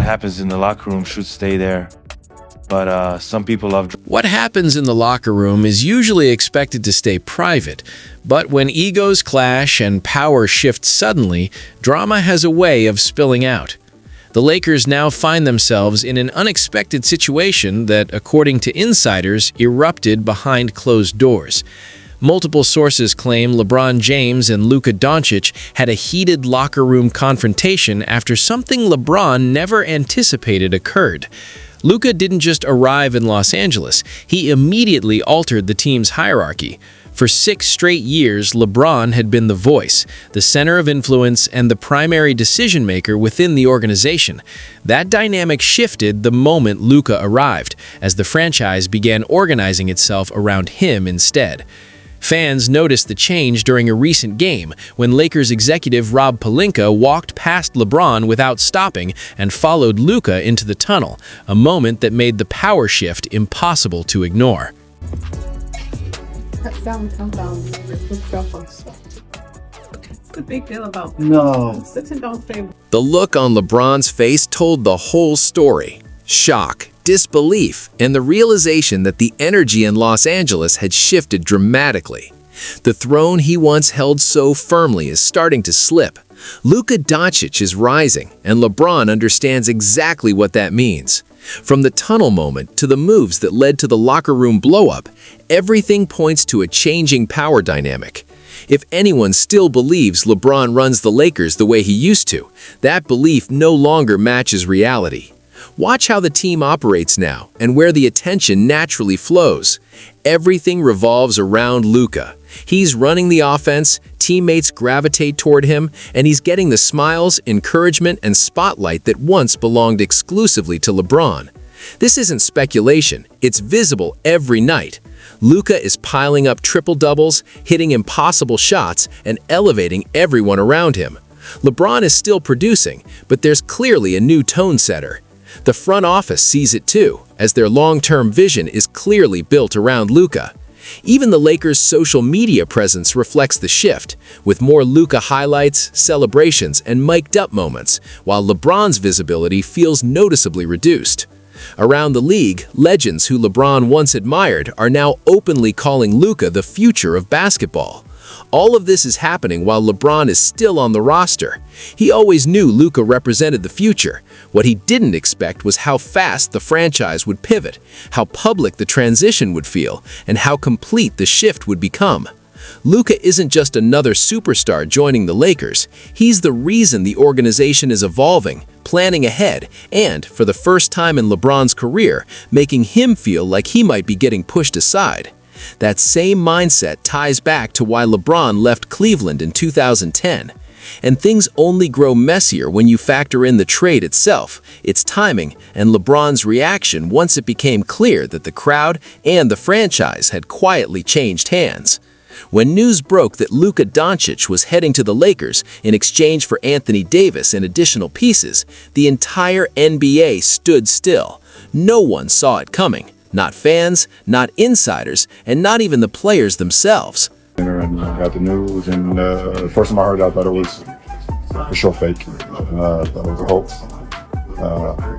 happens in the locker room should stay there. But some people love... What happens in the locker room is usually expected to stay private, but when egos clash and power shifts suddenly, drama has a way of spilling out. The Lakers now find themselves in an unexpected situation that, according to insiders, erupted behind closed doors. Multiple sources claim LeBron James and Luka Dončić had a heated locker room confrontation after something LeBron never anticipated occurred. Luka didn't just arrive in Los Angeles, he immediately altered the team's hierarchy. For 6 straight years, LeBron had been the voice, the center of influence, and the primary decision-maker within the organization. That dynamic shifted the moment Luka arrived, as the franchise began organizing itself around him instead. Fans noticed the change during a recent game when Lakers executive Rob Pelinka walked past LeBron without stopping and followed Luka into the tunnel, a moment that made the power shift impossible to ignore. The big deal about No. The look on LeBron's face told the whole story. Shock, disbelief, and the realization that the energy in Los Angeles had shifted dramatically. The throne he once held so firmly is starting to slip. Luka Dončić is rising, and LeBron understands exactly what that means. From the tunnel moment to the moves that led to the locker room blow-up, everything points to a changing power dynamic. If anyone still believes LeBron runs the Lakers the way he used to, that belief no longer matches reality. Watch how the team operates now and where the attention naturally flows. Everything revolves around Luka. He's running the offense, teammates gravitate toward him, and he's getting the smiles, encouragement, and spotlight that once belonged exclusively to LeBron. This isn't speculation, it's visible every night. Luka is piling up triple-doubles, hitting impossible shots, and elevating everyone around him. LeBron is still producing, but there's clearly a new tone setter. The front office sees it too, as their long-term vision is clearly built around Luka. Even the Lakers' social media presence reflects the shift, with more Luka highlights, celebrations, and mic'd-up moments, while LeBron's visibility feels noticeably reduced. Around the league, legends who LeBron once admired are now openly calling Luka the future of basketball. All of this is happening while LeBron is still on the roster. He always knew Luka represented the future. What he didn't expect was how fast the franchise would pivot, how public the transition would feel, and how complete the shift would become. Luka isn't just another superstar joining the Lakers. He's the reason the organization is evolving, planning ahead, and, for the first time in LeBron's career, making him feel like he might be getting pushed aside. That same mindset ties back to why LeBron left Cleveland in 2010. And things only grow messier when you factor in the trade itself, its timing, and LeBron's reaction once it became clear that the crowd and the franchise had quietly changed hands. When news broke that Luka Dončić was heading to the Lakers in exchange for Anthony Davis and additional pieces, the entire NBA stood still. No one saw it coming. Not fans, not insiders, and not even the players themselves. And got the news, and the first time I heard it, I thought it was for sure fake. Thought it was a hoax.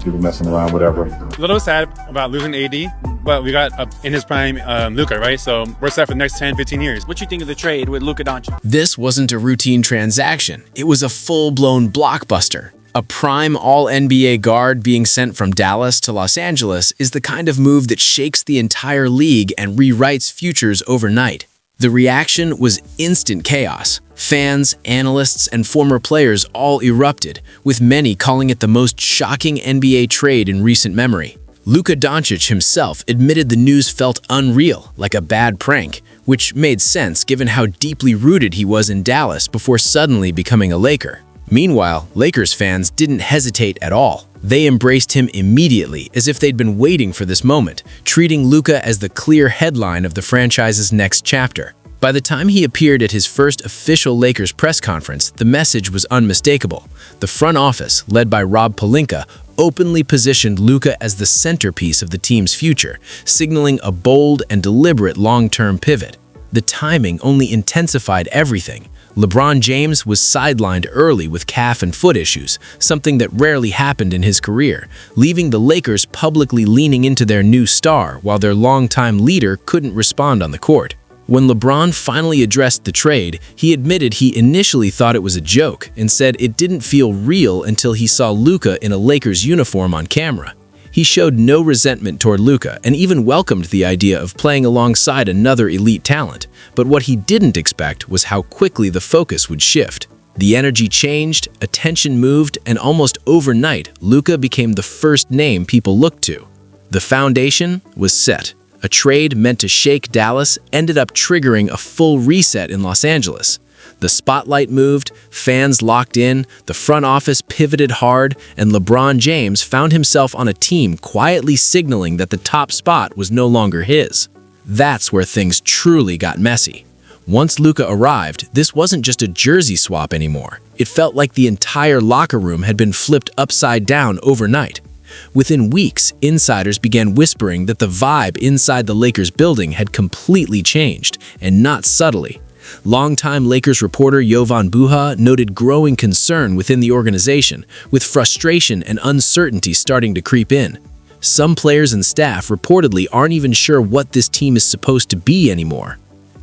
People messing around, whatever. A little sad about losing AD, but we got in his prime Luka, right? So we're set for the next 10, 15 years. What you think of the trade with Luka Dončić? This wasn't a routine transaction. It was a full-blown blockbuster. A prime all-NBA guard being sent from Dallas to Los Angeles is the kind of move that shakes the entire league and rewrites futures overnight. The reaction was instant chaos. Fans, analysts, and former players all erupted, with many calling it the most shocking NBA trade in recent memory. Luka Dončić himself admitted the news felt unreal, like a bad prank, which made sense given how deeply rooted he was in Dallas before suddenly becoming a Laker. Meanwhile, Lakers fans didn't hesitate at all. They embraced him immediately, as if they'd been waiting for this moment, treating Luka as the clear headline of the franchise's next chapter. By the time he appeared at his first official Lakers press conference, the message was unmistakable. The front office, led by Rob Pelinka, openly positioned Luka as the centerpiece of the team's future, signaling a bold and deliberate long-term pivot. The timing only intensified everything. LeBron James was sidelined early with calf and foot issues, something that rarely happened in his career, leaving the Lakers publicly leaning into their new star while their longtime leader couldn't respond on the court. When LeBron finally addressed the trade, he admitted he initially thought it was a joke and said it didn't feel real until he saw Luka in a Lakers uniform on camera. He showed no resentment toward Luka and even welcomed the idea of playing alongside another elite talent. But what he didn't expect was how quickly the focus would shift. The energy changed, attention moved, and almost overnight, Luka became the first name people looked to. The foundation was set. A trade meant to shake Dallas ended up triggering a full reset in Los Angeles. The spotlight moved, fans locked in, the front office pivoted hard, and LeBron James found himself on a team quietly signaling that the top spot was no longer his. That's where things truly got messy. Once Luka arrived, this wasn't just a jersey swap anymore. It felt like the entire locker room had been flipped upside down overnight. Within weeks, insiders began whispering that the vibe inside the Lakers building had completely changed, and not subtly. Longtime Lakers reporter Jovan Buha noted growing concern within the organization, with frustration and uncertainty starting to creep in. Some players and staff reportedly aren't even sure what this team is supposed to be anymore.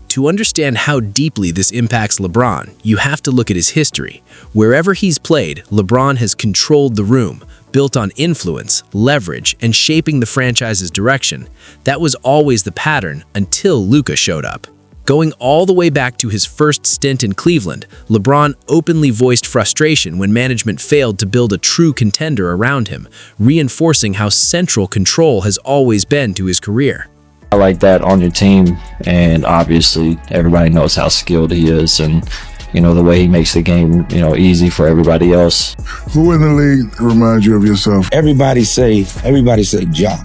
To understand how deeply this impacts LeBron, you have to look at his history. Wherever he's played, LeBron has controlled the room, built on influence, leverage, and shaping the franchise's direction. That was always the pattern until Luka showed up. Going all the way back to his first stint in Cleveland, LeBron openly voiced frustration when management failed to build a true contender around him, reinforcing how central control has always been to his career. I like that on your team, and obviously everybody knows how skilled he is, and the way he makes the game, easy for everybody else. Who in the league reminds you of yourself? Everybody say Ja.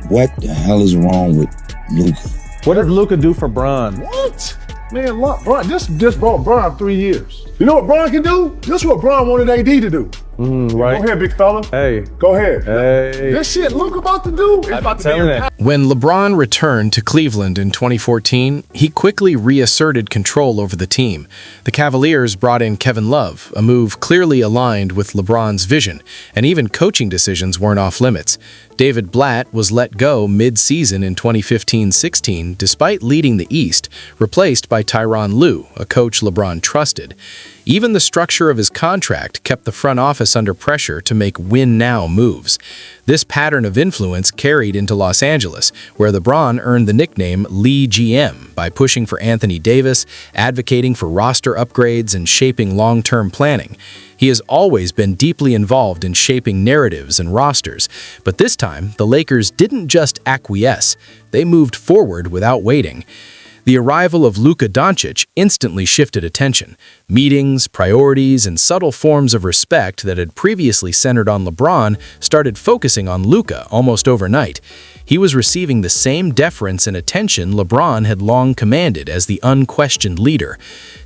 What the hell is wrong with Luka? What does Luka do for Bron? What? Man, Bron just brought Bron 3 years. You know what Bron can do? This is what Bron wanted AD to do. Right. Go ahead, big fella. Hey. Go ahead. Hey. This shit Luka about to do, it's about to be. When LeBron returned to Cleveland in 2014, he quickly reasserted control over the team. The Cavaliers brought in Kevin Love, a move clearly aligned with LeBron's vision, and even coaching decisions weren't off limits. David Blatt was let go mid-season in 2015-16 despite leading the East, replaced by Tyronn Lue, a coach LeBron trusted. Even the structure of his contract kept the front office under pressure to make win-now moves. This pattern of influence carried into Los Angeles, where LeBron earned the nickname Lee GM by pushing for Anthony Davis, advocating for roster upgrades, and shaping long-term planning. He has always been deeply involved in shaping narratives and rosters, but this time, the Lakers didn't just acquiesce, they moved forward without waiting. The arrival of Luka Dončić instantly shifted attention. Meetings, priorities, and subtle forms of respect that had previously centered on LeBron started focusing on Luka almost overnight. He was receiving the same deference and attention LeBron had long commanded as the unquestioned leader.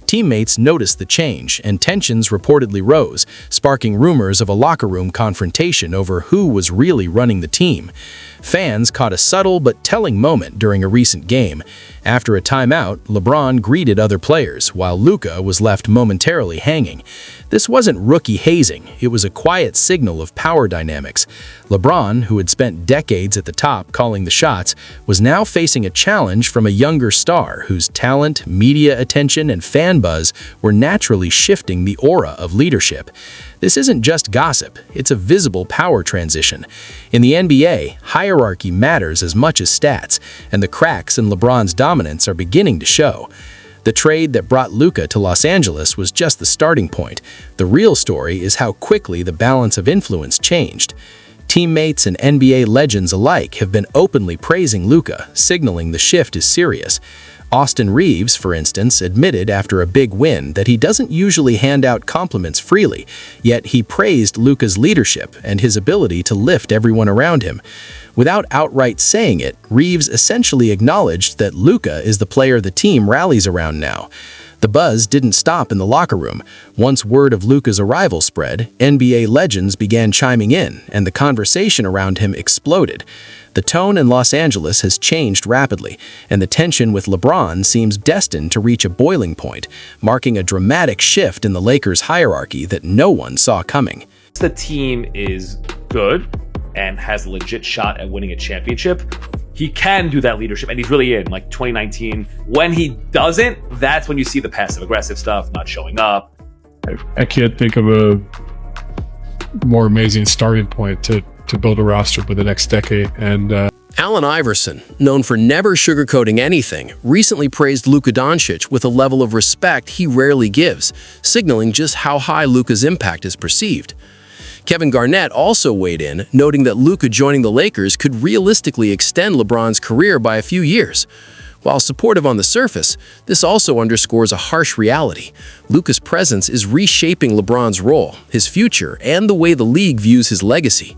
Teammates noticed the change, and tensions reportedly rose, sparking rumors of a locker room confrontation over who was really running the team. Fans caught a subtle but telling moment during a recent game. After a timeout, LeBron greeted other players, while Luka was left momentarily hanging. This wasn't rookie hazing, it was a quiet signal of power dynamics. LeBron, who had spent decades at the top calling the shots, was now facing a challenge from a younger star whose talent, media attention, and fan buzz were naturally shifting the aura of leadership. This isn't just gossip, it's a visible power transition. In the NBA, hierarchy matters as much as stats, and the cracks in LeBron's dominance are beginning to show. The trade that brought Luka to Los Angeles was just the starting point. The real story is how quickly the balance of influence changed. Teammates and NBA legends alike have been openly praising Luka, signaling the shift is serious. Austin Reeves, for instance, admitted after a big win that he doesn't usually hand out compliments freely, yet he praised Luka's leadership and his ability to lift everyone around him. Without outright saying it, Reeves essentially acknowledged that Luka is the player the team rallies around now. The buzz didn't stop in the locker room. Once word of Luka's arrival spread, NBA legends began chiming in, and the conversation around him exploded. The tone in Los Angeles has changed rapidly, and the tension with LeBron seems destined to reach a boiling point, marking a dramatic shift in the Lakers' hierarchy that no one saw coming. The team is good and has a legit shot at winning a championship. He can do that leadership, and he's really in, like 2019. When he doesn't, that's when you see the passive-aggressive stuff, not showing up. I can't think of a more amazing starting point to build a roster for the next decade. And Allen Iverson, known for never sugarcoating anything, recently praised Luka Dončić with a level of respect he rarely gives, signaling just how high Luka's impact is perceived. Kevin Garnett also weighed in, noting that Luka joining the Lakers could realistically extend LeBron's career by a few years. While supportive on the surface, this also underscores a harsh reality. Luka's presence is reshaping LeBron's role, his future, and the way the league views his legacy.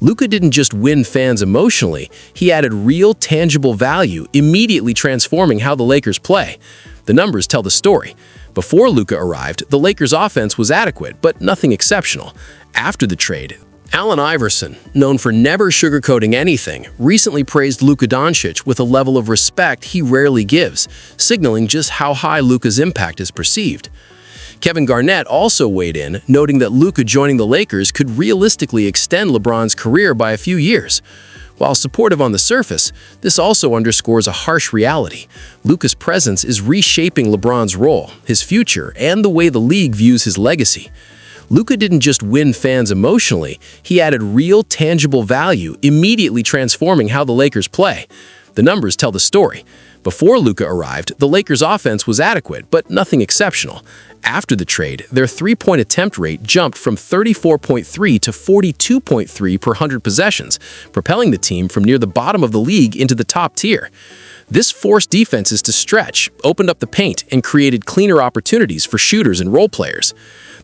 Luka didn't just win fans emotionally, he added real, tangible value, immediately transforming how the Lakers play. The numbers tell the story. Before Luka arrived, the Lakers' offense was adequate, but nothing exceptional. After the trade, Allen Iverson, known for never sugarcoating anything, recently praised Luka Dončić with a level of respect he rarely gives, signaling just how high Luka's impact is perceived. Kevin Garnett also weighed in, noting that Luka joining the Lakers could realistically extend LeBron's career by a few years. While supportive on the surface, this also underscores a harsh reality. Luka's presence is reshaping LeBron's role, his future, and the way the league views his legacy. Luka didn't just win fans emotionally, he added real, tangible value, immediately transforming how the Lakers play. The numbers tell the story. Before Luka arrived, the Lakers' offense was adequate, but nothing exceptional. After the trade, their three-point attempt rate jumped from 34.3 to 42.3 per 100 possessions, propelling the team from near the bottom of the league into the top tier. This forced defenses to stretch, opened up the paint, and created cleaner opportunities for shooters and role players.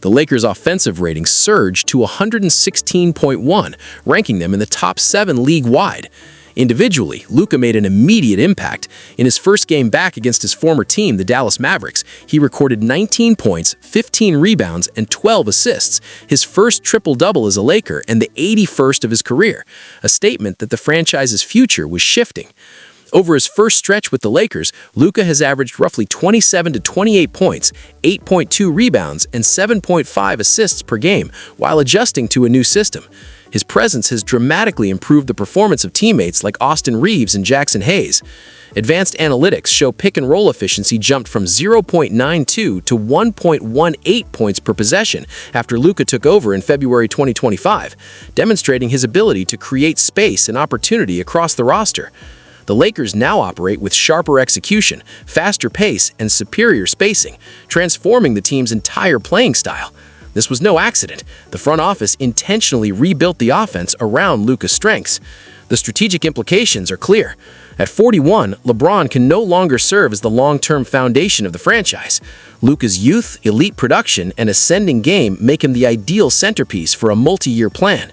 The Lakers' offensive rating surged to 116.1, ranking them in the top 7 league-wide. Individually, Luka made an immediate impact. In his first game back against his former team, the Dallas Mavericks, he recorded 19 points, 15 rebounds, and 12 assists, his first triple-double as a Laker and the 81st of his career, a statement that the franchise's future was shifting. Over his first stretch with the Lakers, Luka has averaged roughly 27 to 28 points, 8.2 rebounds, and 7.5 assists per game, while adjusting to a new system. His presence has dramatically improved the performance of teammates like Austin Reeves and Jackson Hayes. Advanced analytics show pick-and-roll efficiency jumped from 0.92 to 1.18 points per possession after Luka took over in February 2025, demonstrating his ability to create space and opportunity across the roster. The Lakers now operate with sharper execution, faster pace, and superior spacing, transforming the team's entire playing style. This was no accident. The front office intentionally rebuilt the offense around Luka's strengths. The strategic implications are clear. At 41, LeBron can no longer serve as the long-term foundation of the franchise. Luka's youth, elite production, and ascending game make him the ideal centerpiece for a multi-year plan.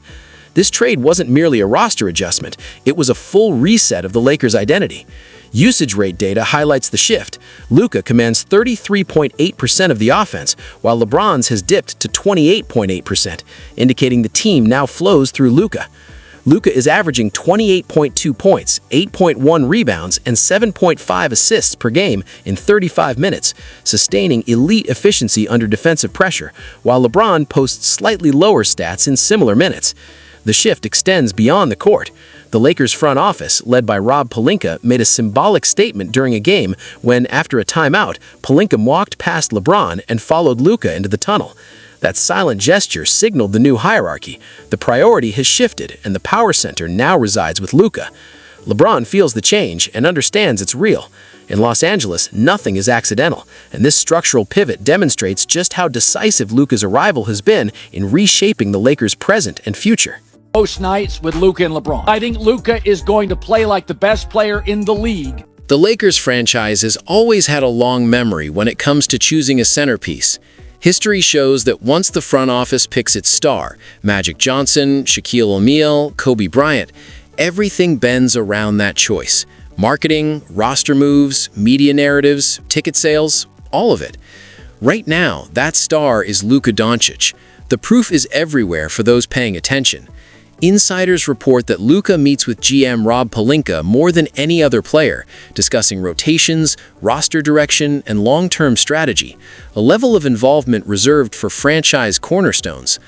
This trade wasn't merely a roster adjustment, it was a full reset of the Lakers' identity. Usage rate data highlights the shift. Luka commands 33.8% of the offense, while LeBron's has dipped to 28.8%, indicating the team now flows through Luka. Luka is averaging 28.2 points, 8.1 rebounds, and 7.5 assists per game in 35 minutes, sustaining elite efficiency under defensive pressure, while LeBron posts slightly lower stats in similar minutes. The shift extends beyond the court. The Lakers' front office, led by Rob Pelinka, made a symbolic statement during a game when, after a timeout, Pelinka walked past LeBron and followed Luka into the tunnel. That silent gesture signaled the new hierarchy. The priority has shifted, and the power center now resides with Luka. LeBron feels the change and understands it's real. In Los Angeles, nothing is accidental, and this structural pivot demonstrates just how decisive Luka's arrival has been in reshaping the Lakers' present and future. Most nights with Luka and LeBron. I think Luka is going to play like the best player in the league. The Lakers franchise has always had a long memory when it comes to choosing a centerpiece. History shows that once the front office picks its star, Magic Johnson, Shaquille O'Neal, Kobe Bryant, everything bends around that choice. Marketing, roster moves, media narratives, ticket sales, all of it. Right now, that star is Luka Dončić. The proof is everywhere for those paying attention. Insiders report that Luka meets with GM Rob Pelinka more than any other player, discussing rotations, roster direction, and long-term strategy, a level of involvement reserved for franchise cornerstones.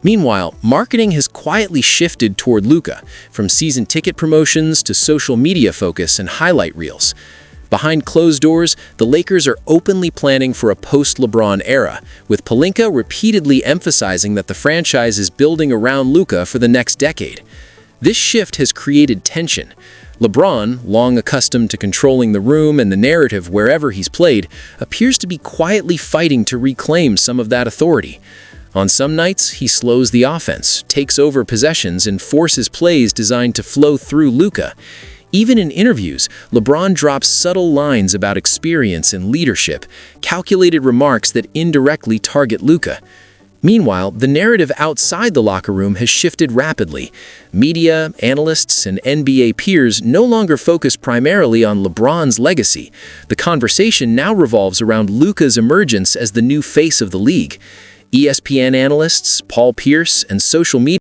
Meanwhile, marketing has quietly shifted toward Luka, from season ticket promotions to social media focus and highlight reels. Behind closed doors, the Lakers are openly planning for a post-LeBron era, with Pelinka repeatedly emphasizing that the franchise is building around Luka for the next decade. This shift has created tension. LeBron, long accustomed to controlling the room and the narrative wherever he's played, appears to be quietly fighting to reclaim some of that authority. On some nights, he slows the offense, takes over possessions, and forces plays designed to flow through Luka. Even in interviews, LeBron drops subtle lines about experience and leadership, calculated remarks that indirectly target Luka. Meanwhile, the narrative outside the locker room has shifted rapidly. Media, analysts, and NBA peers no longer focus primarily on LeBron's legacy. The conversation now revolves around Luka's emergence as the new face of the league. ESPN analysts, Paul Pierce, and social media